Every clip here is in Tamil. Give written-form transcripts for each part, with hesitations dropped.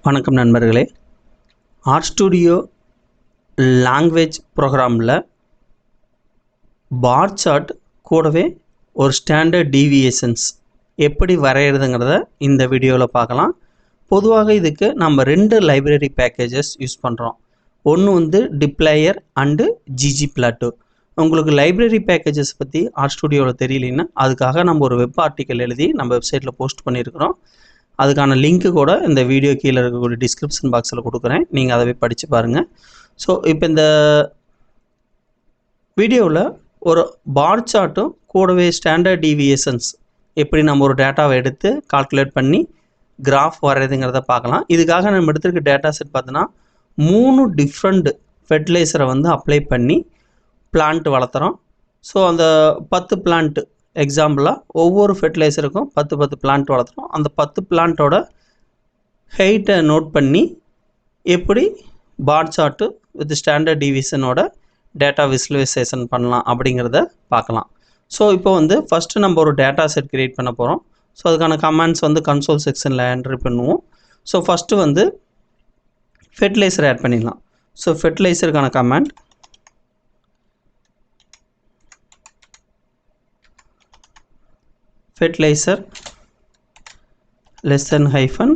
வணக்கம் நண்பர்களே. ஆர்ட் ஸ்டுடியோ லாங்குவேஜ் ப்ரோக்ராமில் பார் சார்ட் கூடவே ஒரு ஸ்டாண்டர்ட் டீவியேஷன்ஸ் எப்படி வரைகிறதுங்கிறத இந்த வீடியோவில் பார்க்கலாம். பொதுவாக இதுக்கு நம்ம 2 லைப்ரரி பேக்கேஜஸ் யூஸ் பண்ணுறோம். ஒன்று டிப்ளேயர் அண்டு ggplot. உங்களுக்கு லைப்ரரி பேக்கேஜஸ் பற்றி ஆர்ட் ஸ்டுடியோவில் தெரியலன்னா அதுக்காக நம்ம ஒரு வெப் ஆர்டிக்கல் எழுதி நம்ம வெப்சைட்டில் போஸ்ட் பண்ணியிருக்கிறோம். அதுக்கான லிங்க்கு கூட இந்த வீடியோ கீழே இருக்கக்கூடிய டிஸ்கிரிப்ஷன் பாக்ஸில் கொடுக்குறேன், நீங்கள் அதை போய் படித்து பாருங்கள். ஸோ இப்போ இந்த வீடியோவில் ஒரு பார் சார்ட்டும் கூடவே ஸ்டாண்டர்ட் டீவியேஷன்ஸ் எப்படி நம்ம ஒரு டேட்டாவை எடுத்து கால்குலேட் பண்ணி கிராஃப் வரைகிறதுங்கிறத பார்க்கலாம். இதுக்காக நம்ம எடுத்துருக்க டேட்டா செட் பார்த்தோன்னா 3 டிஃப்ரெண்ட் ஃபெர்டிலைசரை அப்ளை பண்ணி பிளான்ட் வளர்த்துறோம். ஸோ அந்த 10 பிளான்ட்டு எக்ஸாம்பிளாக ஒவ்வொரு ஃபெர்டிலைசருக்கும் 10 பிளான்ட் வளர்த்துறோம். அந்த 10 பிளான்ட்டோட ஹைட்டை நோட் பண்ணி எப்படி பார் சார்ட்டு வித் ஸ்டாண்டர்ட் டிவிஷனோட டேட்டா விசுவலைசேஷன் பண்ணலாம் அப்படிங்கிறத பார்க்கலாம். ஸோ இப்போ ஃபஸ்ட்டு நம்ம ஒரு டேட்டா செட் க்ரியேட் பண்ண போகிறோம். ஸோ அதுக்கான கமெண்ட்ஸ் கன்சோல் செக்ஷனில் என்ட்ரி பண்ணுவோம். ஸோ ஃபஸ்ட்டு ஃபெர்டிலைசர் ஆட் பண்ணிடலாம். ஸோ ஃபெர்டிலைசருக்கான command fertilizer less than hyphen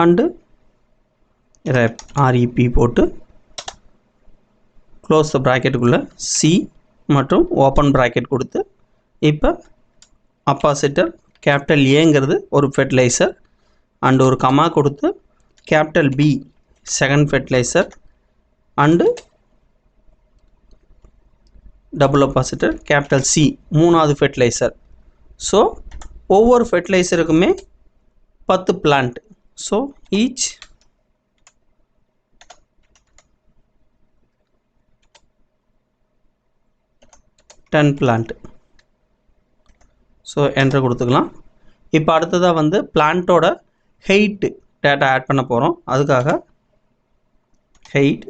and rep போட்டு க்ளோஸ் ப்ராக்கெட்டுக்குள்ளே C மற்றும் ஓப்பன் ப்ராக்கெட் கொடுத்து இப்போ அப்பாசிட்டர் கேபிட்டல் ஏங்கிறது ஒரு ஃபெர்டிலைசர் அண்டு ஒரு கமா கொடுத்து capital B second fertiliser and double apostrophe capital C மூணாவது ஃபெர்டிலைசர். ஸோ ஒவ்வொரு ஃபெர்டிலைசருக்குமே 10 plant. So each ten plant. So enter கொடுத்துக்கலாம். இப்போ அடுத்ததாக பிளான்ட்டோட ஹைட்டு டேட்டா ஆட் பண்ண போகிறோம். அதுக்காக height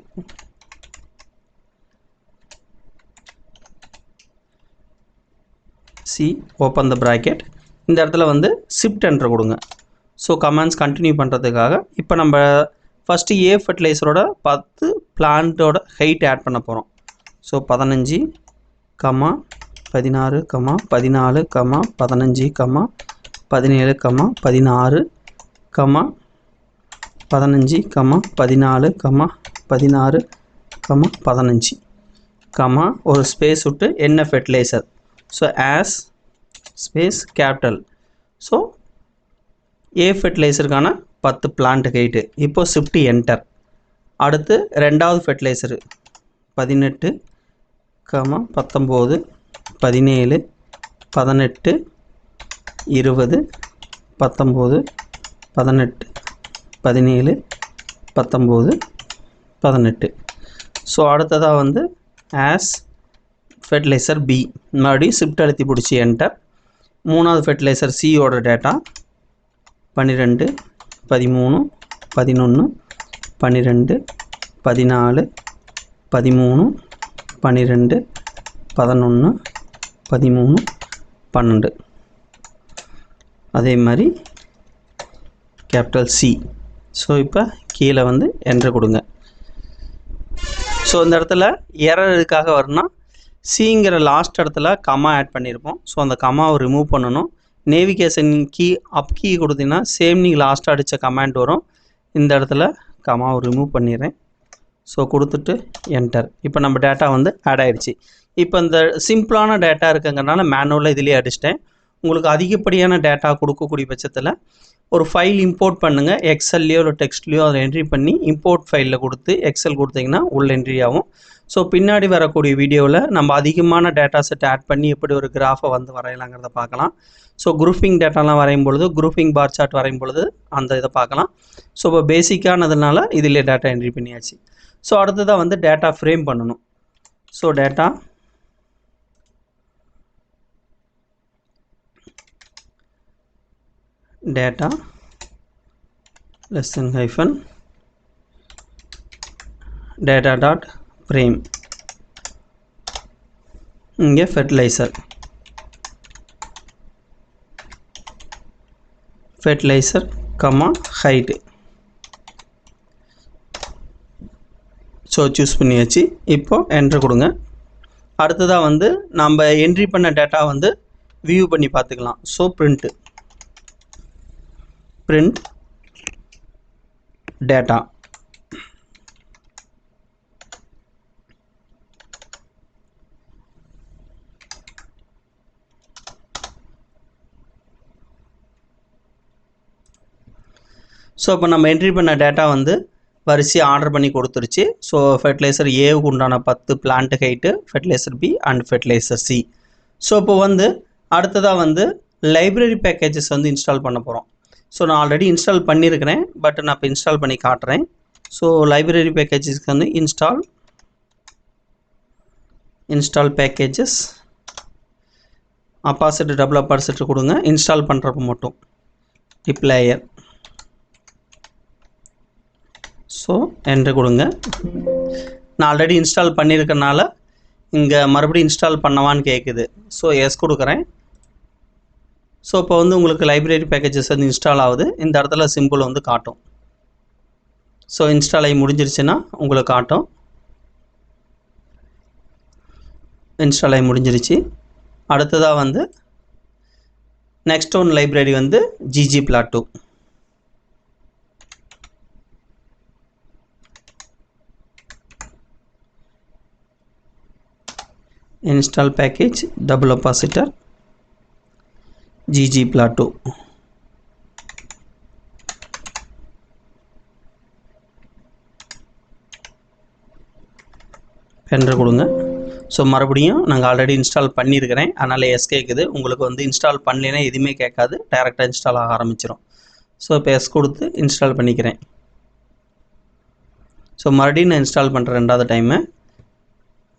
C open the bracket. இந்த இடத்துல ஷிஃப்ட் என்ட்ரு கொடுங்க. ஸோ கமெண்ட்ஸ் கண்டினியூ பண்ணுறதுக்காக இப்போ நம்ம ஃபஸ்ட்டு ஏ ஃபெர்டிலைசரோட 10 பிளான்ட்டோட ஹைட் ஆட் பண்ண போகிறோம். ஸோ 15, 16, 14, 15, 17, 16, 15, 14, 16, 15, ஒரு ஸ்பேஸ் விட்டு என்ன fertiliser. So as space capital. So A ஃபெர்டிலைசருக்கான 10 பிளான்ட் ஹைட்டு. இப்போ ஷிஃப்ட் என்டர். அடுத்து ரெண்டாவது ஃபெர்டிலைசரு 18, 19, 17, 18, 20, 19, 18, 17, 19, 18. ஸோ அடுத்ததாக ஆஸ் ஃபெர்டிலைசர் B மறுபடியும் ஷிஃப்ட் அழுத்தி பிடிச்சி என்டர். மூணாவது ஃபெர்டிலைசர் சியோட டேட்டா 12, 13, 11, 12, 14, 13, 12, 11, 13, 12. அதே மாதிரி கேபிட்டல் C. ஸோ இப்போ கீழே என்ட்ரு கொடுங்க. ஸோ இந்த இடத்துல எரர் எதுக்காக வரும்னா சிங்கிற லாஸ்ட் இடத்துல கமா ஆட் பண்ணியிருப்போம். ஸோ அந்த கமாவை ரிமூவ் பண்ணணும். நேவிகேஷன் கீ அப் கீ கொடுத்தீங்கன்னா சேம் நீங்கள் லாஸ்ட்டாக அடித்த கமாண்ட் வரும். இந்த இடத்துல கமாவை ரிமூவ் பண்ணிடுறேன். ஸோ கொடுத்துட்டு என்டர். இப்போ நம்ம டேட்டா ஆட் ஆகிடுச்சு. இப்போ இந்த சிம்பிளான டேட்டா இருக்குங்கிறனால மேனுவலாக இதிலே அடிச்சிட்டேன். உங்களுக்கு அதிகப்படியான டேட்டா கொடுக்கக்கூடிய பட்சத்தில் ஒரு ஃபைல் இம்போர்ட் பண்ணுங்கள். எக்ஸல்லையோ இல்லை டெக்ஸ்ட்லையோ அதில் என்ட்ரி பண்ணி இம்போர்ட் ஃபைலில் கொடுத்து எக்ஸல் கொடுத்தீங்கன்னா உள்ள என்ட்ரி ஆகும். ஸோ பின்னாடி வரக்கூடிய வீடியோவில் நம்ம அதிகமான டேட்டா செட் ஆட் பண்ணி எப்படி ஒரு கிராஃபை வரையலாங்கிறத பார்க்கலாம். ஸோ குரூப்பிங் டேட்டாலாம் வரையும் பொழுது குரூப்பிங் பார் சார்ட் வரையும் பொழுது அந்த இதை பார்க்கலாம். ஸோ இப்போ பேசிக்கானதுனால இதிலே டேட்டா என்ட்ரி பண்ணியாச்சு. ஸோ அடுத்ததாக டேட்டா ஃப்ரேம் பண்ணணும். So data less than hyphen data dot frame. இங்கே fertilizer fertilizer comma height. So choose பண்ணியாச்சு. இப்போ என்ட்ரு கொடுங்க. அடுத்ததாக வந்து நம்ம என்ட்ரி பண்ண டேட்டா வந்து வியூ பண்ணி பார்த்துக்கலாம். So print data. ஸோ இப்போ நம்ம என்ட்ரி பண்ண டேட்டா வந்து வரிசையாக ஆர்டர் பண்ணி கொடுத்துருச்சு. ஸோ ஃபெர்டிலைசர் ஏவுக்கு உண்டான 10 plant height, fertilizer B and fertilizer C. So இப்போ வந்து அடுத்ததாக வந்து லைப்ரரி பேக்கேஜஸ் வந்து இன்ஸ்டால் பண்ண போகிறோம். ஸோ நான் ஆல்ரெடி இன்ஸ்டால் பண்ணியிருக்கிறேன், பட் நான் இப்போ இன்ஸ்டால் பண்ணி காட்டுறேன். ஸோ லைப்ரரி பேக்கேஜஸ்க்கு வந்து இன்ஸ்டால் பேக்கேஜஸ் அப்பாசிட் டபுள் அப்பாசிட் கொடுங்க. இன்ஸ்டால் பண்ணுறப்ப மட்டும் டிப்ளேயர். ஸோ என்ட்ரு கொடுங்க. நான் ஆல்ரெடி இன்ஸ்டால் பண்ணியிருக்கனால இங்கே மறுபடியும் இன்ஸ்டால் பண்ணவான்னு கேட்குது. ஸோ எஸ் கொடுக்குறேன். ஸோ இப்போ வந்து உங்களுக்கு லைப்ரரி பேக்கேஜஸ் வந்து இன்ஸ்டால் ஆகுது. இந்த இடத்துல சிம்பிள் வந்து காட்டும். ஸோ இன்ஸ்டால் ஆகி முடிஞ்சிருச்சுன்னா உங்களுக்கு காட்டும். இன்ஸ்டால் ஆகி முடிஞ்சிருச்சு. அடுத்ததாக வந்து நெக்ஸ்ட் ஒன் லைப்ரரி வந்து ggplot2. Install package double apostrophe ggplot2. Enter கொடுங்க. ஸோ மறுபடியும் நாங்கள் ஆல்ரெடி இன்ஸ்டால் பண்ணியிருக்கிறேன், அதனால் எஸ் கேட்குது. உங்களுக்கு வந்து இன்ஸ்டால் பண்ணலைன்னா எதுவுமே கேட்காது, டைரெக்டாக இன்ஸ்டால் ஆக ஆரம்பிச்சிடும். ஸோ இப்போ எஸ் கொடுத்து இன்ஸ்டால் பண்ணிக்கிறேன். ஸோ மறுபடியும் நான் இன்ஸ்டால் பண்ணுறேன் ரெண்டாவது டைமு.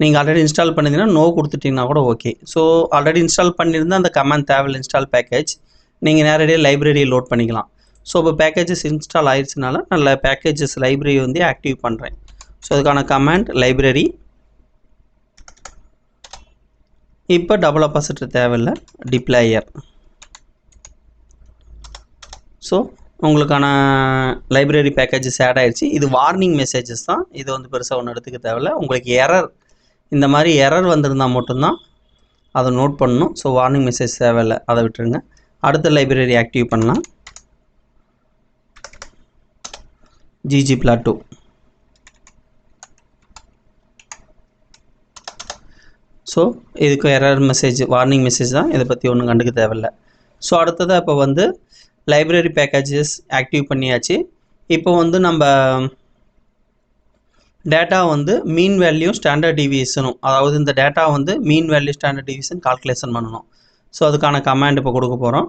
நீங்கள் ஆல்ரெடி இன்ஸ்டால் பண்ணிங்கன்னா நோ கொடுத்துட்டிங்கன்னா கூட ஓகே. ஸோ ஆல்ரெடி இன்ஸ்டால் பண்ணியிருந்தால் அந்த கமாண்ட் தேவையில்லை, இன்ஸ்டால் பேக்கேஜ் நீங்கள் நேரடியாக லைப்ரரியை லோட் பண்ணிக்கலாம். ஸோ இப்போ பேக்கேஜஸ் இன்ஸ்டால் ஆயிடுச்சுனால நான் பேக்கேஜஸ் லைப்ரரி வந்து ஆக்டிவ் பண்ணுறேன். ஸோ அதுக்கான கமாண்ட் லைப்ரரி. இப்போ டபுள் அப்பாசிட்டர் தேவையில்லை, டிப்ளேயர். ஸோ உங்களுக்கான லைப்ரரி பேக்கேஜஸ் ஆட் ஆகிடுச்சு. இது வார்னிங் மெசேஜஸ் தான், இது வந்து பெருசாக ஒன்று எடுத்துக்க தேவையில்லை. உங்களுக்கு எரர், இந்த மாதிரி எரர் வந்திருந்தால் மட்டும்தான் அதை நோட் பண்ணணும். ஸோ வார்னிங் மெசேஜ் தேவையில்லை, அதை விட்டுருங்க. அடுத்த லைப்ரரி ஆக்டிவ் பண்ணலாம். ggplot2. ஸோ இதுக்கு எரர் மெசேஜ், வார்னிங் மெசேஜ் தான், இதை பற்றி ஒன்றும் கண்டுக்க தேவையில்லை. ஸோ அடுத்ததாக இப்போ வந்து லைப்ரரி பேக்கேஜஸ் ஆக்டிவ் பண்ணியாச்சு. இப்போ வந்து நம்ம டேட்டா வந்து மீன் வேல்யூ ஸ்டாண்டர்ட் டிவியேஷனும், அதாவது இந்த டேட்டா வந்து mean value standard deviation calculation பண்ணணும். ஸோ அதுக்கான கமாண்ட் இப்போ கொடுக்க போகிறோம்.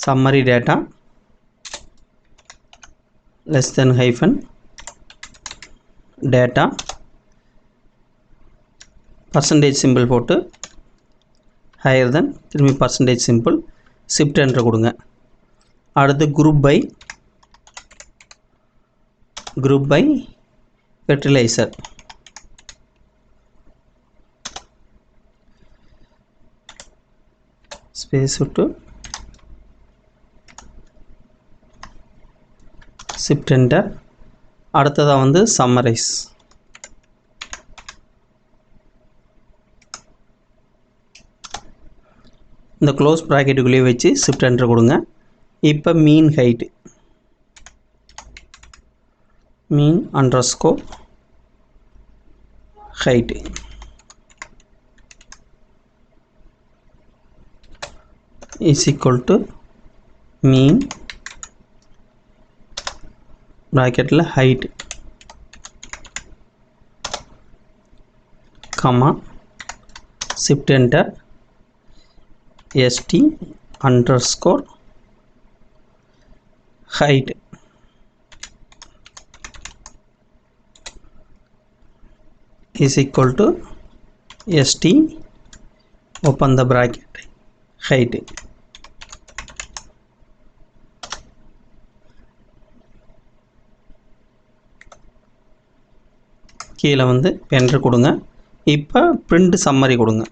Summary data less than hyphen data percentage simple போட்டு ஹையர் தென் திரும்பி பர்சன்டேஜ் சிம்பிள் ஷிஃப்ட் என்ட்ரு கொடுங்க. அடுத்து குரூப் பை ஃபெர்டிலைசர். ஸ்பேஸ் விட்டு ஷிஃப்ட் என்டர். அடுத்ததாக வந்து சம்மரைஸ். இந்த க்ளோஸ் ப்ராக்கெட்டுக்குள்ளேயே வச்சு ஷிஃப்ட் என்டர் கொடுங்க. இப்போ mean height, mean underscore height is equal to mean ப்ராக்கெட்டில் height comma shift enter st underscore height is equal to st open the bracket height. கீழே வந்து என்ட்ரு கொடுங்க. இப்போ பிரிண்ட் சம்மரி கொடுங்க.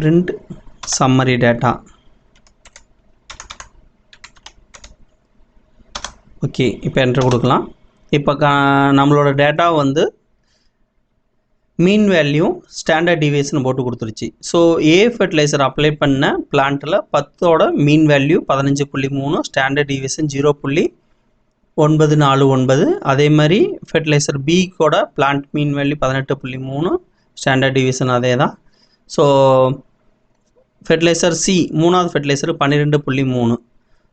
print summary data. ஓகே, இப்போ என்ட்ரு கொடுக்கலாம். இப்போ நம்மளோட டேட்டா வந்து மீன் வேல்யூ ஸ்டாண்டர்ட் டிவியேஷன் போட்டு கொடுத்துருச்சு. ஸோ ஏ ஃபெர்டிலைசர் அப்ளை பண்ண பிளான்ட்டில் 10ஓட மீன் வேல்யூ 15.3, ஸ்டாண்டர்ட் டிவியேஷன் 0.949. அதே மாதிரி ஃபெர்டிலைசர் பிக்கோட plant mean value 18.3, standard deviation அதே தான். ஸோ ஃபெர்டிலைசர் சி மூணாவது ஃபெர்டிலைசர் 12.3.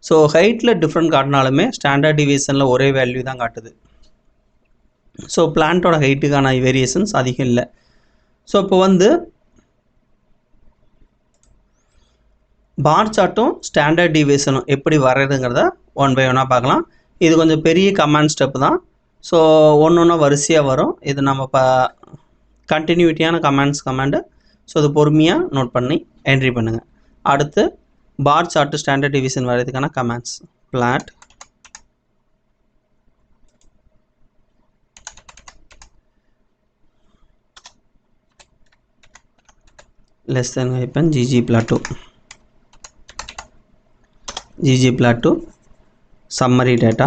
ஸோ ஹைட்டில் டிஃப்ரெண்ட் காட்டினாலுமே ஸ்டாண்டர்ட் டிவியேஷனில் ஒரே வேல்யூ தான் காட்டுது. ஸோ பிளான்ட்டோட ஹைட்டுக்கான வேரியேஷன்ஸ் அதிகம் இல்லை. ஸோ இப்போ வந்து பார் சார்ட்டும் ஸ்டாண்டர்ட் டிவியேஷனும் எப்படி வர்றதுங்கிறத ஒன் பை ஒன்னாக பார்க்கலாம். இது கொஞ்சம் பெரிய கமாண்ட் ஸ்டெப் தான். ஸோ ஒன்று ஒன்றா வரிசையாக வரும். இது நம்ம இப்போ கண்டினியூட்டியான கமாண்டு. ஸோ இது பொறுமையாக நோட் பண்ணி என்ட்ரி பண்ணுங்கள். அடுத்து பார் சார்ட்டு ஸ்டாண்டர்ட் டிவியேஷன் வர்றதுக்கான commands plot less than hyphen ggplot2 summary data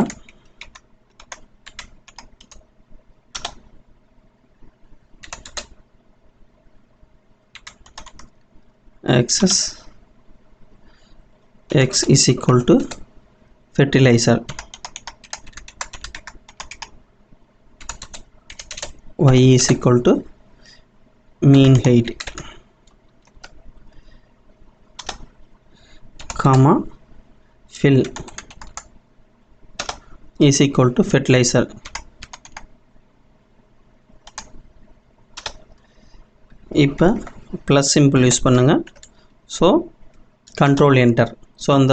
access x is equal to fertilizer, y is equal to mean height, comma fill is equal to fertilizer. இப்போ ப்ளஸ் சிம்பிள் யூஸ் பண்ணுங்கள். So control enter. ஸோ அந்த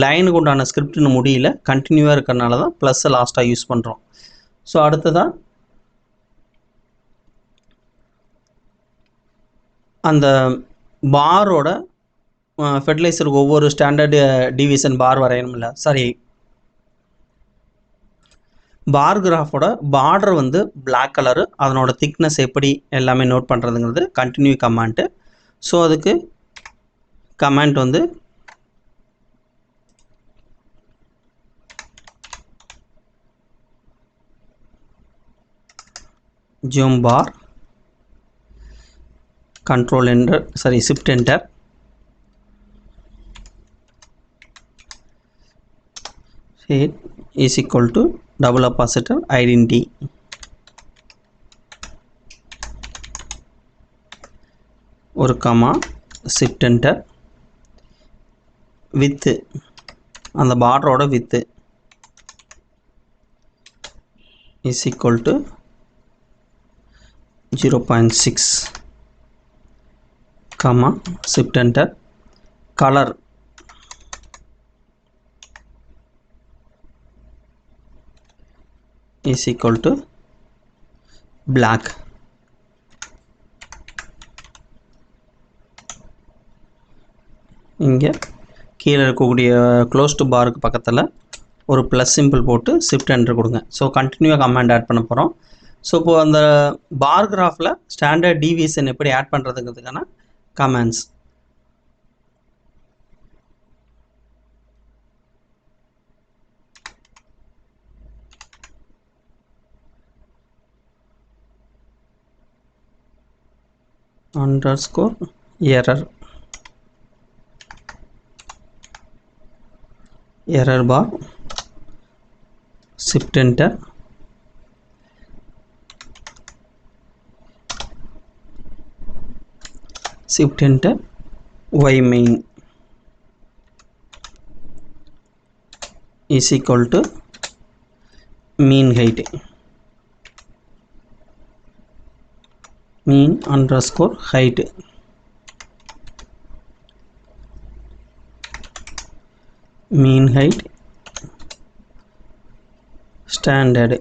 லைனுக்கு உண்டான ஸ்கிரிப்ட்னு முடியல, கண்டினியூவாக இருக்கிறனால தான் ப்ளஸ்ஸை லாஸ்ட்டாக யூஸ் பண்ணுறோம். ஸோ அடுத்ததாக அந்த பாரோட ஃபெர்டிலைசருக்கு ஒவ்வொரு ஸ்டாண்டர்டு டிவிஷன் பார் வரையணும்ல, சாரி பார் கிராஃபோட பார்டர் வந்து பிளாக் கலரு, அதனோட திக்னஸ் எப்படி எல்லாமே நோட் பண்ணுறதுங்கிறது கண்டினியூ கமாண்ட்டு. ஸோ அதுக்கு கமாண்ட் வந்து zoom bar control enter, sorry shift enter, height is equal to double oppositor identity, ஒரு கமா ஷிஃப்ட் என்டர், வித்து அந்த பார்டரோட width is equal to 0.6, comma shift enter, colour is equal to black. இங்கே கீழே இருக்கக்கூடிய க்ளோஸ் டு பாருக்கு பக்கத்தில் ஒரு ப்ளஸ் சிம்பிள் போட்டு ஷிஃப்ட் என்டர் கொடுங்க. ஸோ கண்டினியூவாக கமாண்ட் ஆட் பண்ண போகிறோம். ஸோ இப்போது அந்த பார் கிராஃபில் ஸ்டாண்டர்ட் டிவியேஷன் எப்படி ஆட் பண்ணுறதுங்கிறதுக்கான commands underscore error bar, shift enter, shift enter, y main is equal to mean height, mean underscore height, mean height standard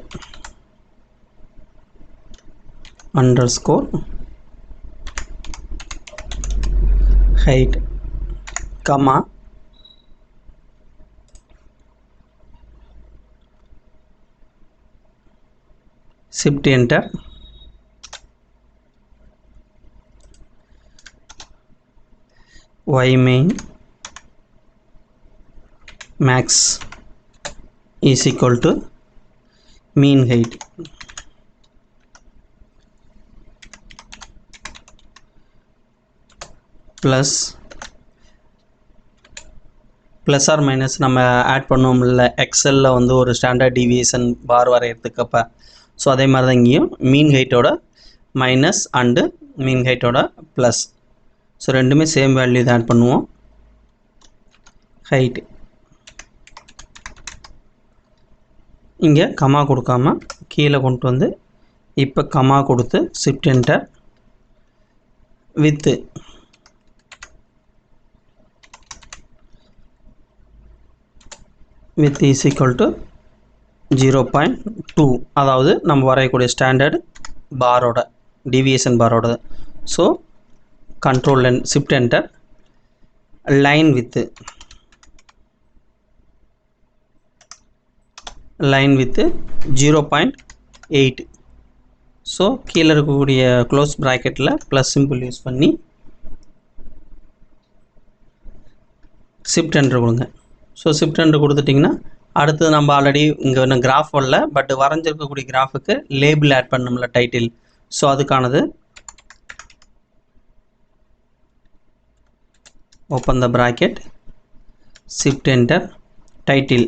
underscore height, comma shift enter, y main max is equal to mean height plus plus or minus நம்ம ஆட் பண்ணுவோம்ல எக்ஸலில் வந்து ஒரு ஸ்டாண்டர்ட் டிவியேஷன் பார் வரைகிறதுக்கப்போ ஸோ அதே மாதிரி தான் இங்கேயும் மீன் ஹைட்டோட மைனஸ் அண்டு மீன் ஹைட்டோட ப்ளஸ் ஸோ ரெண்டுமே சேம் வேல்யூ தான் ஆட் பண்ணுவோம் ஹைட் இங்கே கமா கொடுக்காம கீழே கொண்டு வந்து இப்போ கமா கொடுத்து shift enter with with is equal to 0.2 அதாவது நம்ம வரையக்கூடிய ஸ்டாண்டர்ட் பாரோட டிவியேஷன் பாரோட so control and shift enter line with 0.8 so கீழே இருக்கக்கூடிய க்ளோஸ் ப்ராக்கெட்டில் ப்ளஸ் சிம்பிள் யூஸ் பண்ணி ஷிஃப்ட் என்டர் கொடுங்க ஸோ ஷிஃப்ட் என்டர் கொடுத்துட்டிங்கன்னா அடுத்தது நம்ம ஆல்ரெடி இங்கே இன்னும் கிராஃப் வரல பட் வரைஞ்சிருக்கக்கூடிய கிராஃபுக்கு லேபிள் ஆட் பண்ணோம்ல டைட்டில் ஸோ அதுக்கானது open the bracket shift enter title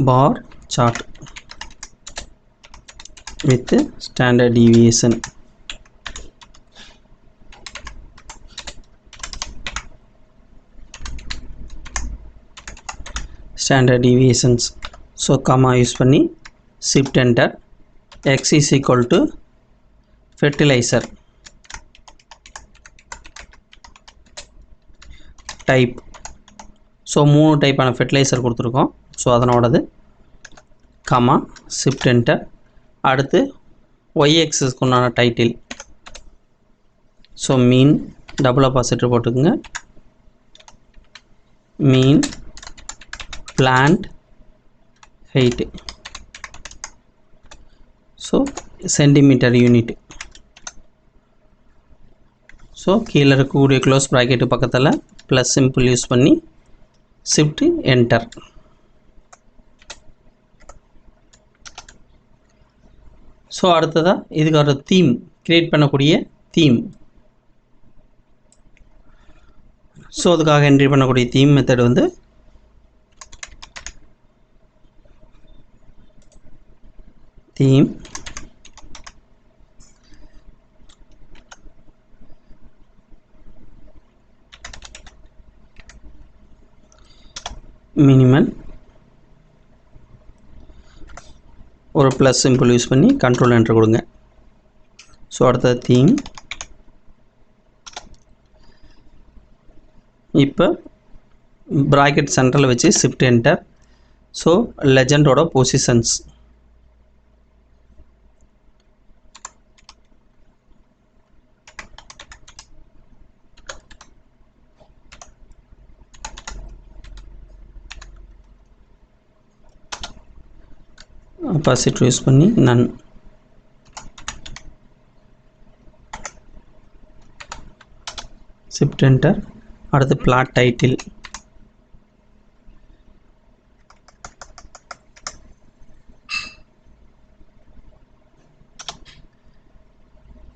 bar chart with standard deviation standard deviations so comma use பண்ணி shift enter x is equal to fertilizer type so மூணு டைப்பான fertilizer கொடுத்துருக்கோம் ஸோ அதனோடது comma shift enter அடுத்து y-axis கொண்டான டைட்டில் ஸோ மீன் டபுள் அப்பாசிட்டர் போட்டுக்குங்க மீன் plant height so centimeter unit so கீழே இருக்கக்கூடிய க்ளோஸ் ப்ராக்கெட் பக்கத்தில் ப்ளஸ் சிம்பிள் யூஸ் பண்ணி ஷிஃப்ட் என்டர் ஸோ அடுத்ததாக இதுக்கு ஒரு தீம் கிரியேட் பண்ணக்கூடிய தீம் ஸோ அதுக்காக என்ட்ரி பண்ணக்கூடிய தீம் மெத்தட் வந்து theme minimal ஒரு ப்ளஸ் சிம்பிள் யூஸ் பண்ணி கண்ட்ரோல் என்டர் கொடுங்க ஸோ அடுத்த தீம் இப்போ ப்ராக்கெட் சென்டரில் வச்சு ஷிஃப்ட் என்டர் ஸோ லெஜண்டோட பொசிஷன்ஸ் opacity யூஸ் பண்ணி none shift enter அடுத்து plot title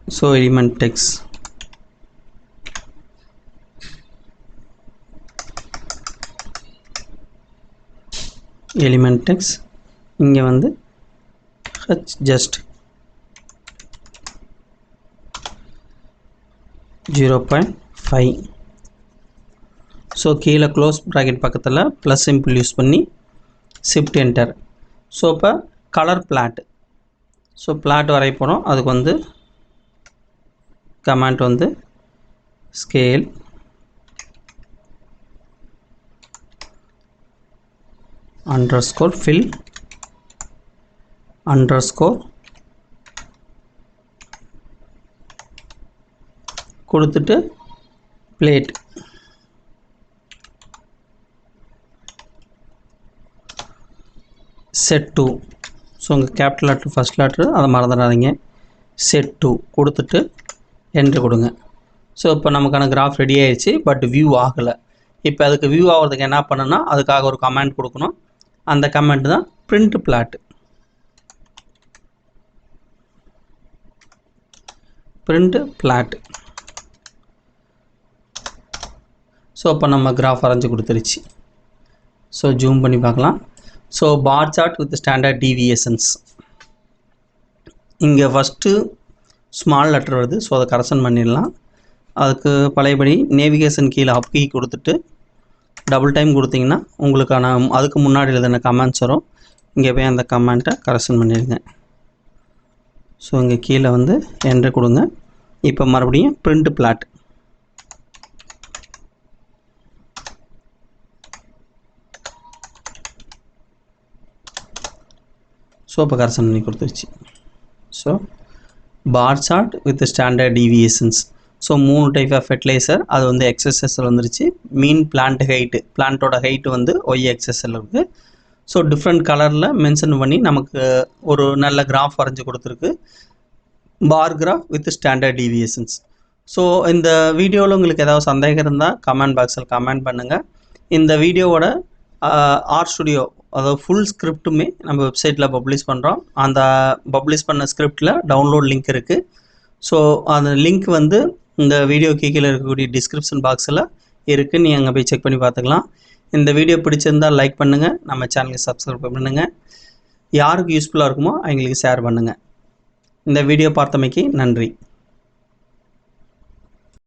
so element text element text இங்கே வந்து just 0.5 ஸோ கீழே க்ளோஸ் ப்ராக்கெட் பக்கத்தில் ப்ளஸ் சிம்பிள் யூஸ் பண்ணி ஷிஃப்ட் என்டர் ஸோ இப்போ கலர் பிளாட் ஸோ பிளாட் வரைய போகிறோம் அதுக்கு வந்து கமாண்ட் வந்து ஸ்கேல் underscore fill underscore கொடுத்துட்டு plate set to ஸோ உங்கள் கேபிட்டல் லெட்டர் ஃபஸ்ட் லெட்டர் அதை மறந்துடாதீங்க set to கொடுத்துட்டு என்ட்ரு கொடுங்க. ஸோ இப்போ நமக்கான கிராஃப் ரெடி ஆயிடுச்சு, பட் வியூ ஆகலை. இப்போ அதுக்கு வியூ ஆகிறதுக்கு என்ன பண்ணணும்னா அதுக்காக ஒரு கமெண்ட் கொடுக்கணும். அந்த கமெண்ட் தான் பிரிண்ட் பிளாட். ஸோ இப்போ நம்ம கிராஃப் வரைஞ்சி கொடுத்துருச்சு. ஸோ ஜூம் பண்ணி பார்க்கலாம். So bar chart with standard deviations. இங்கே ஃபஸ்ட்டு ஸ்மால் லெட்டர் வருது, ஸோ அதை கரெக்ஷன் பண்ணிடலாம். அதுக்கு பழையபடி நேவிகேஷன் கீழே அப் கீ கொடுத்துட்டு டபுள் டைம் கொடுத்தீங்கன்னா உங்களுக்கான அதுக்கு முன்னாடி எழுதின கமெண்ட்ஸ் வரும். இங்கே போய் அந்த கமெண்ட்டை கரெக்ஷன் பண்ணிடுங்க. ஸோ இங்கே கீழே வந்து என்ட்ரு கொடுங்க. இப்போ மறுபடியும் பிரிண்ட் பிளாட். ஸோ இப்போ கரெக்ஷன் பண்ணி கொடுத்துருச்சு. So bar chart with standard deviations. So 3 type of fertiliser அது வந்து எக்ஸ்எஸ்எஸ்ஸில் வந்துருச்சு. மீன் பிளான்ட் ஹைட்டு, பிளான்ட்டோட ஹைட்டு வந்து ஒய் எக்ஸ்எஸ்எல் இருக்குது. ஸோ டிஃப்ரெண்ட் கலரில் மென்ஷன் பண்ணி நமக்கு ஒரு நல்ல கிராஃப் வரைஞ்சி கொடுத்துருக்கு. Bar graph with standard deviations. So இந்த வீடியோவில் உங்களுக்கு ஏதாவது சந்தேகம் இருந்தால் கமெண்ட் பாக்ஸில் கமெண்ட் பண்ணுங்கள். இந்த வீடியோவோட ஆர் ஸ்டுடியோ அதாவது ஃபுல் ஸ்கிரிப்ட்டுமே நம்ம வெப்சைட்டில் பப்ளிஷ் பண்ணுறோம். அந்த பப்ளிஷ் பண்ண ஸ்கிரிப்டில் டவுன்லோட் லிங்க் இருக்குது. ஸோ அந்த லிங்க் வந்து இந்த வீடியோ கீழே இருக்கக்கூடிய டிஸ்கிரிப்ஷன் பாக்ஸில் இருக்குது. நீங்கள் அங்கே போய் செக் பண்ணி பார்த்துக்கலாம். இந்த வீடியோ பிடிச்சிருந்தால் லைக் பண்ணுங்கள், நம்ம சேனலுக்கு சப்ஸ்கிரைப் பண்ணுங்கள். யாருக்கு யூஸ்ஃபுல்லாக இருக்குமோ அவங்களுக்கு ஷேர் பண்ணுங்கள். இந்த வீடியோ பார்த்தமைக்கு நன்றி.